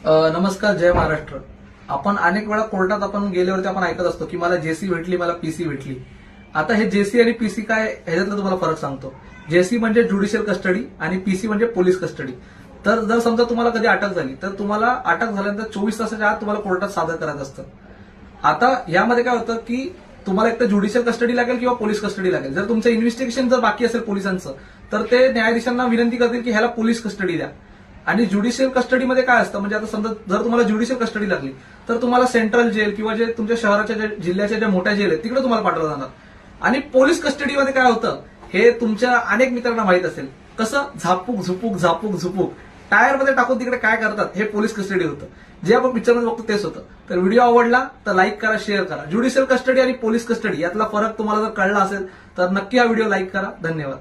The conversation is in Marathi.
नमस्कार, जय महाराष्ट्र. आपण अनेक वेळा कोर्टात आपण गेल्यावरती आपण ऐकत असतो की मला जेसी भेटली, मला पीसी भेटली. आता हे जेसी आणि पीसी काय ह्याच्यातला तुम्हाला फरक सांगतो. जेसी म्हणजे ज्युडिशियल कस्टडी आणि पीसी म्हणजे पोलीस कस्टडी. तर जर समजा तुम्हाला कधी अटक झाली तर तुम्हाला अटक झाल्यानंतर 24 तासाच्या आत तुम्हाला कोर्टात सादर करायचं असतं. आता यामध्ये काय होतं की तुम्हाला एक तर ज्युडिशियल कस्टडी लागेल किंवा पोलीस कस्टडी लागेल. जर तुमचं इन्व्हेस्टिगेशन जर बाकी असेल पोलिसांचं तर ते न्यायाधीशांना विनंती करतील की ह्याला पोलीस कस्टडी द्या. आणि ज्युडिशियल कस्टडीमध्ये काय असतं, म्हणजे आता समजा जर तुम्हाला ज्युडिशियल कस्टडी लागली तर तुम्हाला सेंट्रल जेल किंवा जे तुमच्या शहराच्या जिल्ह्याच्या ज्या मोठ्या जेल आहेत तिकडे तुम्हाला पाठवलं जाणार. आणि पोलीस कस्टडीमध्ये काय होतं हे तुमच्या अनेक मित्रांना माहित असेल. कसं झापूक झुपूक झापूक झुपूक टायरमध्ये टाकून तिकडे काय करतात हे पोलीस कस्टडी होतं. जे आपण पिक्चरमध्ये बघतो तेच होतं. तर व्हिडिओ आवडला तर लाईक करा, शेअर करा. ज्युडिशियल कस्टडी आणि पोलीस कस्टडी यातला फरक तुम्हाला जर कळला असेल तर नक्की हा व्हिडिओ लाईक करा. धन्यवाद.